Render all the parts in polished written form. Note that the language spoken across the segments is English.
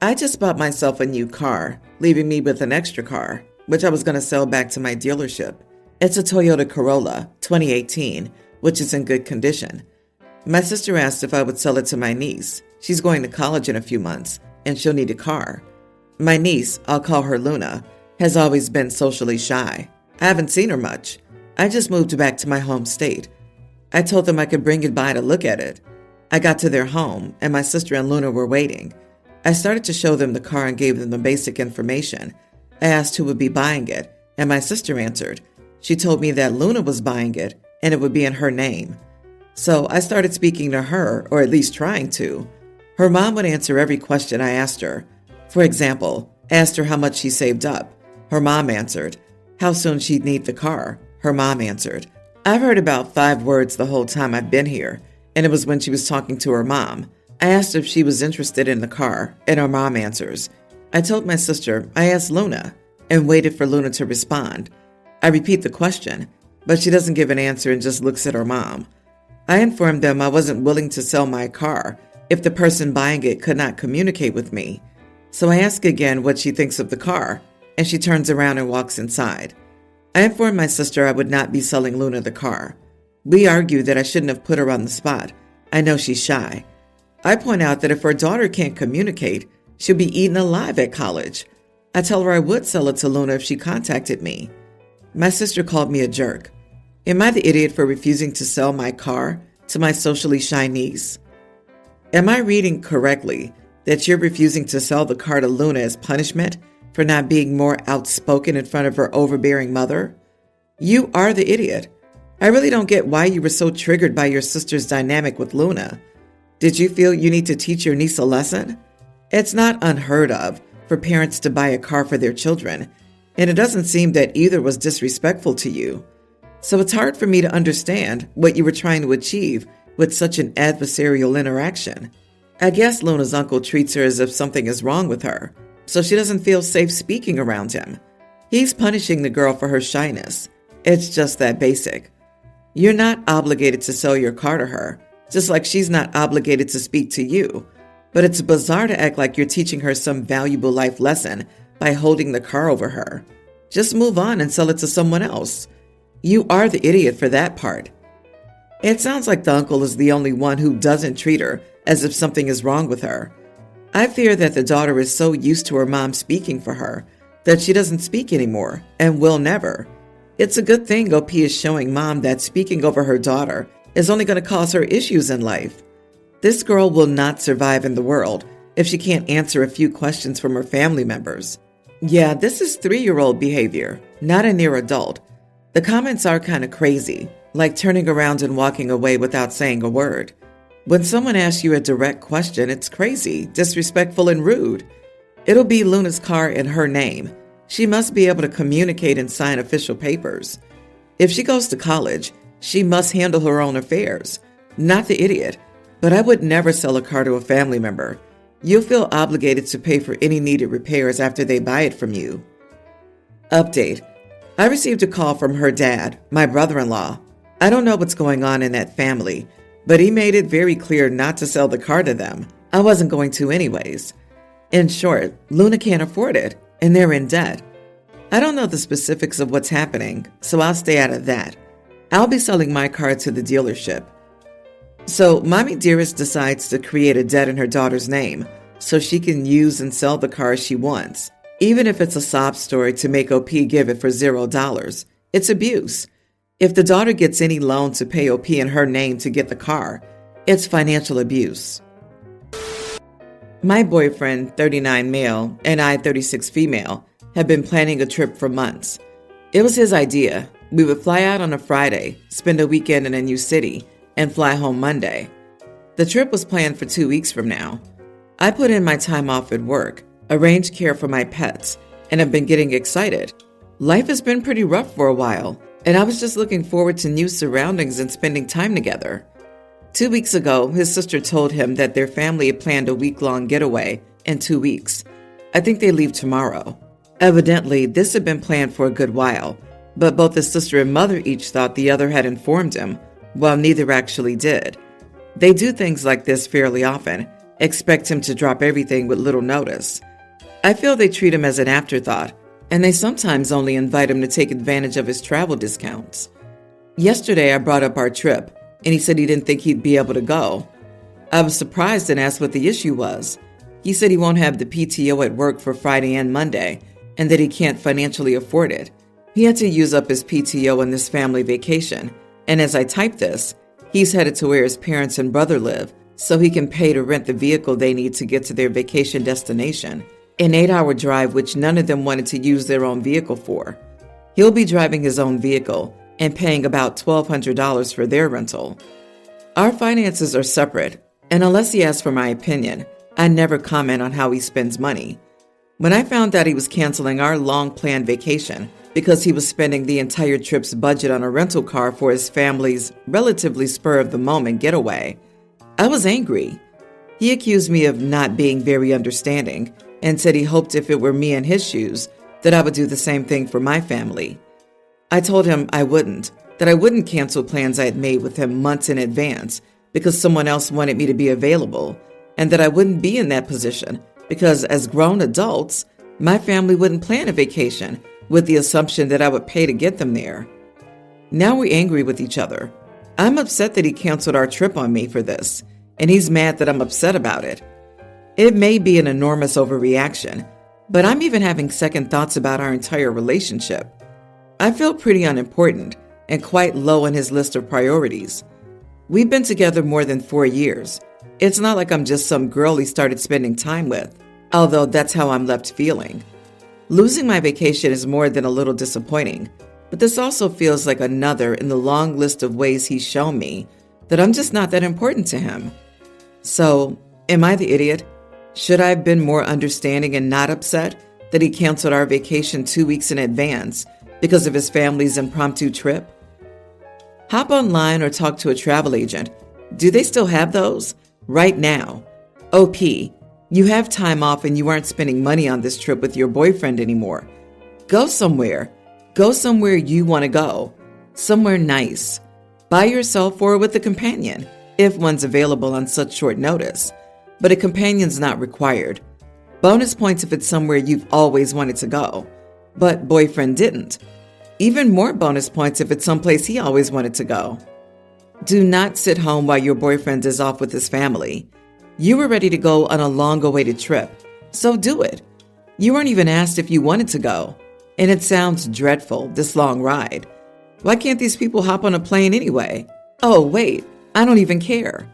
I just bought myself a new car, leaving me with an extra car, which I was going to sell back to my dealership. It's a Toyota Corolla, 2018, which is in good condition. My sister asked if I would sell it to my niece. She's going to college in a few months, and she'll need a car. My niece, I'll call her Luna, has always been socially shy. I haven't seen her much. I just moved back to my home state. I told them I could bring it by to look at it. I got to their home, and my sister and Luna were waiting. I started to show them the car and gave them the basic information. I asked who would be buying it, and my sister answered. She told me that Luna was buying it, and it would be in her name. So I started speaking to her, or at least trying to. Her mom would answer every question I asked her. For example, asked her how much she saved up. Her mom answered. How soon she'd need the car. Her mom answered. I've heard about 5 words the whole time I've been here, and it was when she was talking to her mom. I asked if she was interested in the car, and her mom answers. I told my sister I asked Luna, and waited for Luna to respond. I repeat the question, but she doesn't give an answer and just looks at her mom. I informed them I wasn't willing to sell my car if the person buying it could not communicate with me. So I ask again what she thinks of the car, and she turns around and walks inside. I informed my sister I would not be selling Luna the car. We argue that I shouldn't have put her on the spot. I know she's shy. I point out that if her daughter can't communicate, she'll be eaten alive at college. I tell her I would sell it to Luna if she contacted me. My sister called me a jerk. Am I the idiot for refusing to sell my car to my socially shy niece? Am I reading correctly that you're refusing to sell the car to Luna as punishment for not being more outspoken in front of her overbearing mother? You are the idiot. I really don't get why you were so triggered by your sister's dynamic with Luna. Did you feel you need to teach your niece a lesson? It's not unheard of for parents to buy a car for their children, and it doesn't seem that either was disrespectful to you. So it's hard for me to understand what you were trying to achieve with such an adversarial interaction. I guess Luna's uncle treats her as if something is wrong with her, so she doesn't feel safe speaking around him. He's punishing the girl for her shyness. It's just that basic. You're not obligated to sell your car to her, just like she's not obligated to speak to you. But it's bizarre to act like you're teaching her some valuable life lesson by holding the car over her. Just move on and sell it to someone else. You are the idiot for that part. It sounds like the uncle is the only one who doesn't treat her as if something is wrong with her. I fear that the daughter is so used to her mom speaking for her that she doesn't speak anymore and will never. It's a good thing OP is showing mom that speaking over her daughter is only going to cause her issues in life. This girl will not survive in the world if she can't answer a few questions from her family members. Yeah, this is 3-year-old behavior, not a near adult. The comments are kind of crazy, like turning around and walking away without saying a word. When someone asks you a direct question, it's crazy, disrespectful, and rude. It'll be Luna's car in her name. She must be able to communicate and sign official papers. If she goes to college, she must handle her own affairs. Not the idiot, but I would never sell a car to a family member. You'll feel obligated to pay for any needed repairs after they buy it from you. Update. I received a call from her dad, my brother-in-law. I don't know what's going on in that family, but he made it very clear not to sell the car to them. I wasn't going to anyways. In short, Luna can't afford it, and they're in debt. I don't know the specifics of what's happening, so I'll stay out of that. I'll be selling my car to the dealership. So Mommy Dearest decides to create a debt in her daughter's name so she can use and sell the car she wants, even if it's a sob story to make OP give it for $0. It's abuse. If the daughter gets any loan to pay OP in her name to get the car, it's financial abuse. My boyfriend, 39 male, and I, 36 female, have been planning a trip for months. It was his idea. We would fly out on a Friday, spend a weekend in a new city, and fly home Monday. The trip was planned for 2 weeks from now. I put in my time off at work, arranged care for my pets, and have been getting excited. Life has been pretty rough for a while, and I was just looking forward to new surroundings and spending time together. 2 weeks ago, his sister told him that their family had planned a week-long getaway in 2 weeks. I think they leave tomorrow. Evidently, this had been planned for a good while, but both his sister and mother each thought the other had informed him, while neither actually did. They do things like this fairly often, expect him to drop everything with little notice. I feel they treat him as an afterthought, and they sometimes only invite him to take advantage of his travel discounts. Yesterday, I brought up our trip, and he said he didn't think he'd be able to go. I was surprised and asked what the issue was. He said he won't have the PTO at work for Friday and Monday, and that he can't financially afford it. He had to use up his PTO on this family vacation, and as I type this, he's headed to where his parents and brother live so he can pay to rent the vehicle they need to get to their vacation destination, an 8-hour drive which none of them wanted to use their own vehicle for. He'll be driving his own vehicle and paying about $1,200 for their rental. Our finances are separate, and unless he asks for my opinion, I never comment on how he spends money. When I found out he was canceling our long-planned vacation because he was spending the entire trip's budget on a rental car for his family's relatively spur-of-the-moment getaway, I was angry. He accused me of not being very understanding and said he hoped if it were me in his shoes that I would do the same thing for my family. I told him I wouldn't, that I wouldn't cancel plans I had made with him months in advance because someone else wanted me to be available, and that I wouldn't be in that position because as grown adults, my family wouldn't plan a vacation with the assumption that I would pay to get them there. Now we're angry with each other. I'm upset that he canceled our trip on me for this, and he's mad that I'm upset about it. It may be an enormous overreaction, but I'm even having second thoughts about our entire relationship. I feel pretty unimportant and quite low on his list of priorities. We've been together more than 4 years. It's not like I'm just some girl he started spending time with, although that's how I'm left feeling. Losing my vacation is more than a little disappointing, but this also feels like another in the long list of ways he's shown me that I'm just not that important to him. So, am I the idiot? Should I have been more understanding and not upset that he canceled our vacation 2 weeks in advance because of his family's impromptu trip? Hop online or talk to a travel agent. Do they still have those? Right now. OP, you have time off and you aren't spending money on this trip with your boyfriend anymore. Go somewhere. Go somewhere you want to go. Somewhere nice. By yourself or with a companion, if one's available on such short notice. But a companion's not required. Bonus points if it's somewhere you've always wanted to go, but boyfriend didn't. Even more bonus points if it's someplace he always wanted to go. Do not sit home while your boyfriend is off with his family. You were ready to go on a long-awaited trip, so do it. You weren't even asked if you wanted to go, and it sounds dreadful, this long ride. Why can't these people hop on a plane anyway? Oh, wait, I don't even care.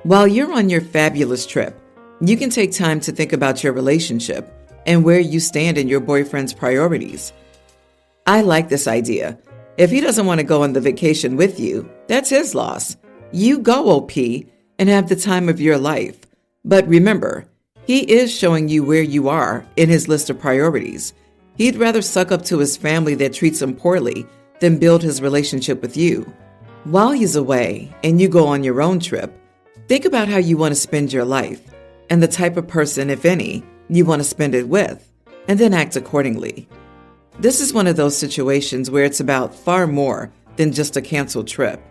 While you're on your fabulous trip, you can take time to think about your relationship and where you stand in your boyfriend's priorities. I like this idea. If he doesn't want to go on the vacation with you, that's his loss. You go, OP, and have the time of your life. But remember, he is showing you where you are in his list of priorities. He'd rather suck up to his family that treats him poorly than build his relationship with you. While he's away and you go on your own trip, think about how you want to spend your life and the type of person, if any, you want to spend it with, and then act accordingly. This is one of those situations where it's about far more than just a canceled trip.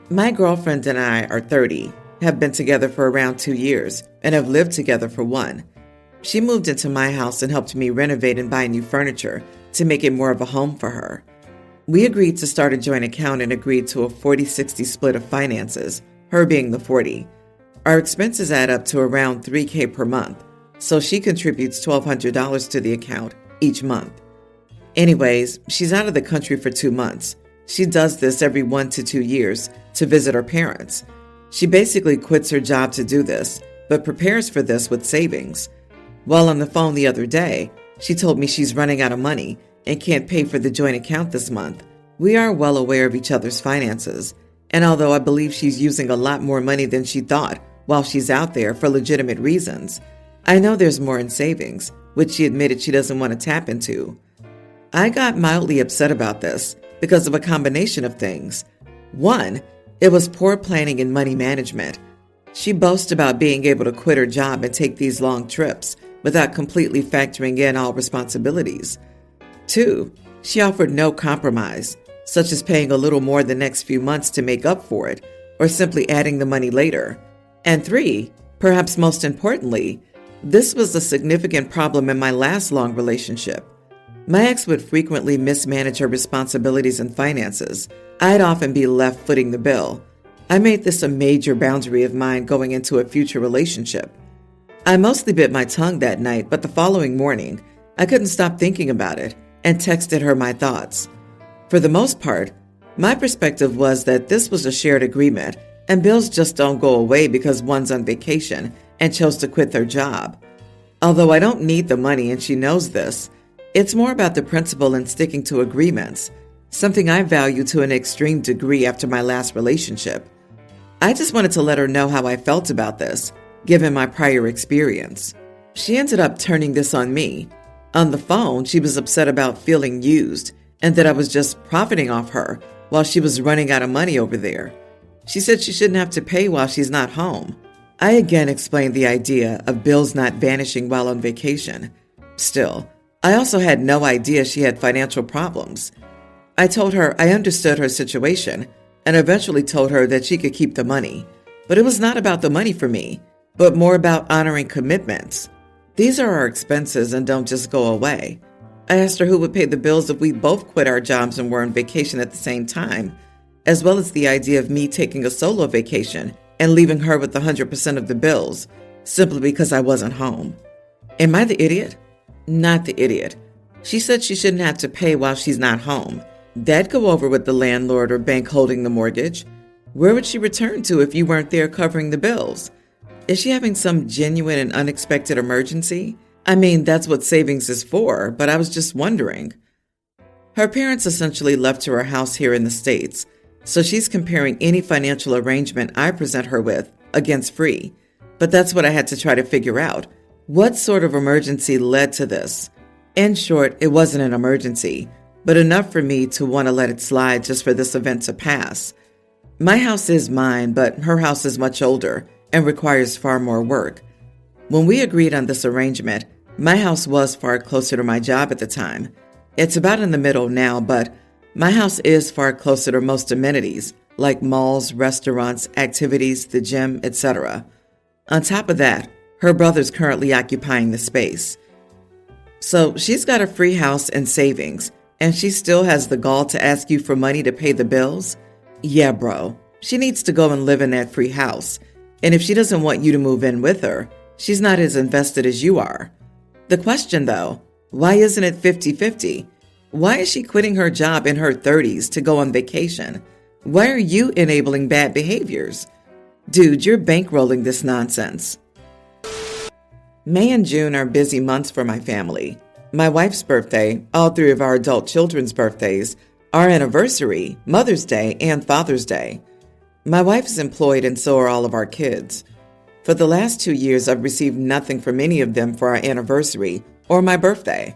My girlfriend and I are 30, have been together for around 2 years, and have lived together for 1. She moved into my house and helped me renovate and buy new furniture to make it more of a home for her. We agreed to start a joint account and agreed to a 40-60 split of finances, her being the 40. Our expenses add up to around $3,000 per month, so she contributes $1,200 to the account each month. Anyways, she's out of the country for 2 months. She does this every 1 to 2 years to visit her parents. She basically quits her job to do this, but prepares for this with savings. While on the phone the other day, she told me she's running out of money and can't pay for the joint account this month. We are well aware of each other's finances, and although I believe she's using a lot more money than she thought while she's out there for legitimate reasons, I know there's more in savings, which she admitted she doesn't want to tap into. I got mildly upset about this because of a combination of things. 1, it was poor planning and money management. She boasts about being able to quit her job and take these long trips without completely factoring in all responsibilities. 2, she offered no compromise, such as paying a little more the next few months to make up for it, or simply adding the money later. And 3, perhaps most importantly, this was a significant problem in my last long relationship. My ex would frequently mismanage her responsibilities and finances. I'd often be left footing the bill. I made this a major boundary of mine going into a future relationship. I mostly bit my tongue that night, but the following morning, I couldn't stop thinking about it and texted her my thoughts. For the most part, my perspective was that this was a shared agreement and bills just don't go away because one's on vacation and chose to quit their job. Although I don't need the money and she knows this, it's more about the principle in sticking to agreements, something I value to an extreme degree after my last relationship. I just wanted to let her know how I felt about this, given my prior experience. She ended up turning this on me. On the phone, she was upset about feeling used and that I was just profiting off her while she was running out of money over there. She said she shouldn't have to pay while she's not home. I again explained the idea of bills not vanishing while on vacation. Still, I also had no idea she had financial problems. I told her I understood her situation and eventually told her that she could keep the money. But it was not about the money for me, but more about honoring commitments. These are our expenses and don't just go away. I asked her who would pay the bills if we both quit our jobs and were on vacation at the same time, as well as the idea of me taking a solo vacation and leaving her with 100% of the bills, simply because I wasn't home. Am I the idiot? Not the idiot. She said she shouldn't have to pay while she's not home. That'd go over with the landlord or bank holding the mortgage. Where would she return to if you weren't there covering the bills? Is she having some genuine and unexpected emergency? I mean, that's what savings is for, but I was just wondering. Her parents essentially left her a house here in the States, so she's comparing any financial arrangement I present her with against free. But that's what I had to try to figure out. What sort of emergency led to this? In short, it wasn't an emergency, but enough for me to want to let it slide just for this event to pass. My house is mine, but her house is much older and requires far more work. When we agreed on this arrangement, my house was far closer to my job at the time. It's about in the middle now, but my house is far closer to most amenities, like malls, restaurants, activities, the gym, etc. On top of that, her brother's currently occupying the space. So she's got a free house and savings, and she still has the gall to ask you for money to pay the bills? Yeah, bro. She needs to go and live in that free house. And if she doesn't want you to move in with her, she's not as invested as you are. The question, though, why isn't it 50-50? Why is she quitting her job in her 30s to go on vacation? Why are you enabling bad behaviors? Dude, you're bankrolling this nonsense. May and June are busy months for my family. My wife's birthday, all 3 of our adult children's birthdays, our anniversary, Mother's Day, and Father's Day. My wife is employed and so are all of our kids. For the last 2 years, I've received nothing from any of them for our anniversary or my birthday.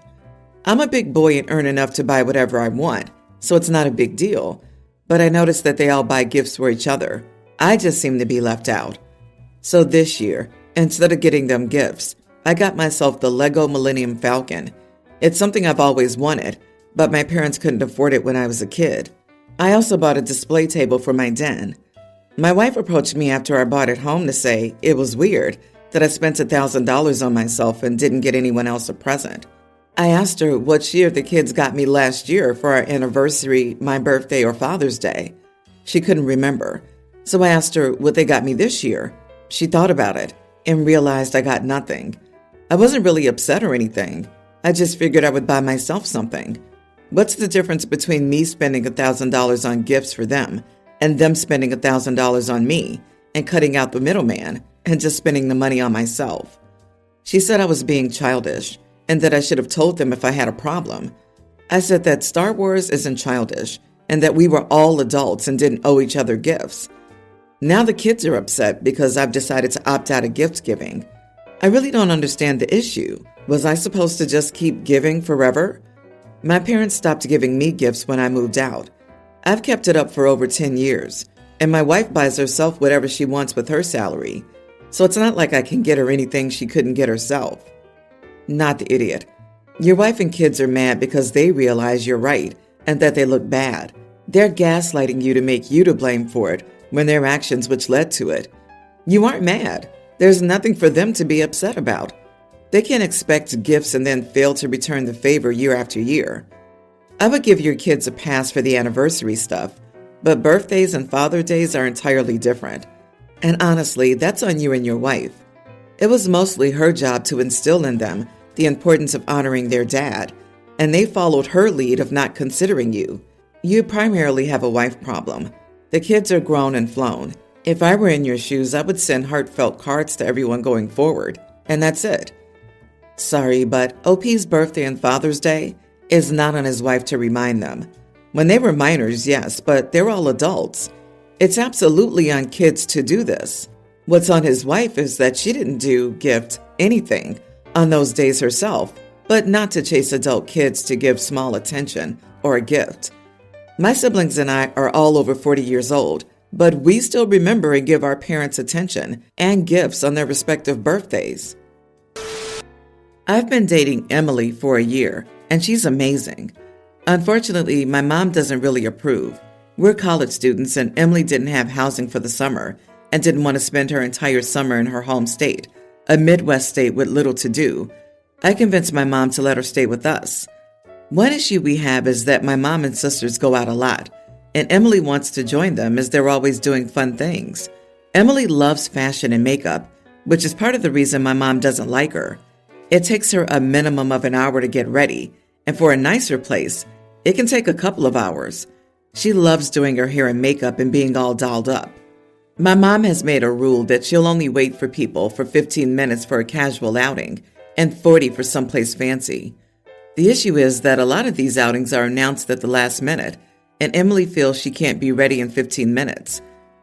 I'm a big boy and earn enough to buy whatever I want, so it's not a big deal. But I noticed that they all buy gifts for each other. I just seem to be left out. So this year, instead of getting them gifts, I got myself the Lego Millennium Falcon. It's something I've always wanted, but my parents couldn't afford it when I was a kid. I also bought a display table for my den. My wife approached me after I bought it home to say it was weird that I spent $1,000 on myself and didn't get anyone else a present. I asked her what she or the kids got me last year for our anniversary, my birthday, or Father's Day. She couldn't remember. So I asked her what they got me this year. She thought about it and realized I got nothing. I wasn't really upset or anything. I just figured I would buy myself something. What's the difference between me spending $1,000 on gifts for them and them spending $1,000 on me and cutting out the middleman and just spending the money on myself? She said I was being childish and that I should have told them if I had a problem. I said that Star Wars isn't childish and that we were all adults and didn't owe each other gifts. Now the kids are upset because I've decided to opt out of gift giving. I really don't understand the issue. Was I supposed to just keep giving forever? My parents stopped giving me gifts when I moved out. I've kept it up for over 10 years, and my wife buys herself whatever she wants with her salary, so it's not like I can get her anything she couldn't get herself. Not the idiot. Your wife and kids are mad because they realize you're right and that they look bad. They're gaslighting you to make you to blame for it when their actions which led to it. You aren't mad. There's nothing for them to be upset about. They can't expect gifts and then fail to return the favor year after year. I would give your kids a pass for the anniversary stuff, but birthdays and Father's Days are entirely different. And honestly, that's on you and your wife. It was mostly her job to instill in them the importance of honoring their dad, and they followed her lead of not considering you. You primarily have a wife problem. The kids are grown and flown. If I were in your shoes, I would send heartfelt cards to everyone going forward, and that's it. Sorry, but OP's birthday and Father's Day is not on his wife to remind them. When they were minors, yes, but they're all adults. It's absolutely on kids to do this. What's on his wife is that she didn't gift anything on those days herself, but not to chase adult kids to give small attention or a gift. My siblings and I are all over 40 years old, but we still remember and give our parents attention and gifts on their respective birthdays. I've been dating Emily for a year, and she's amazing. Unfortunately, my mom doesn't really approve. We're college students, and Emily didn't have housing for the summer and didn't want to spend her entire summer in her home state, a Midwest state with little to do. I convinced my mom to let her stay with us. One issue we have is that my mom and sisters go out a lot, and Emily wants to join them as they're always doing fun things. Emily loves fashion and makeup, which is part of the reason my mom doesn't like her. It takes her a minimum of an hour to get ready, and for a nicer place, it can take a couple of hours. She loves doing her hair and makeup and being all dolled up. My mom has made a rule that she'll only wait for people for 15 minutes for a casual outing and 40 for someplace fancy. The issue is that a lot of these outings are announced at the last minute, and Emily feels she can't be ready in 15 minutes.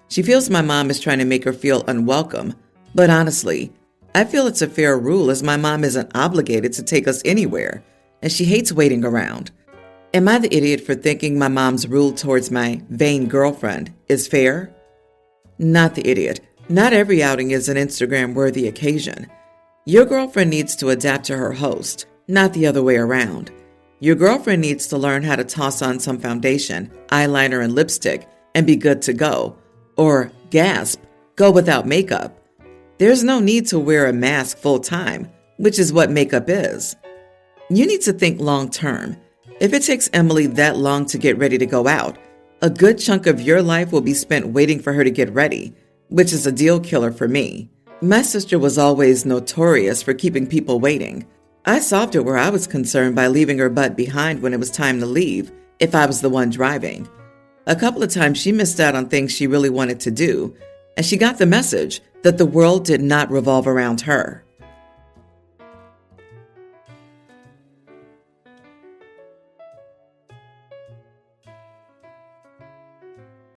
She feels my mom is trying to make her feel unwelcome, but honestly, I feel it's a fair rule as my mom isn't obligated to take us anywhere, and she hates waiting around. Am I the idiot for thinking my mom's rule towards my vain girlfriend is fair? Not the idiot. Not every outing is an Instagram-worthy occasion. Your girlfriend needs to adapt to her host, not the other way around. Your girlfriend needs to learn how to toss on some foundation, eyeliner, and lipstick and be good to go. Or, gasp, go without makeup. There's no need to wear a mask full time, which is what makeup is. You need to think long term. If it takes Emily that long to get ready to go out, a good chunk of your life will be spent waiting for her to get ready, which is a deal killer for me. My sister was always notorious for keeping people waiting. I solved it where I was concerned by leaving her butt behind when it was time to leave, if I was the one driving. A couple of times she missed out on things she really wanted to do, and she got the message that the world did not revolve around her.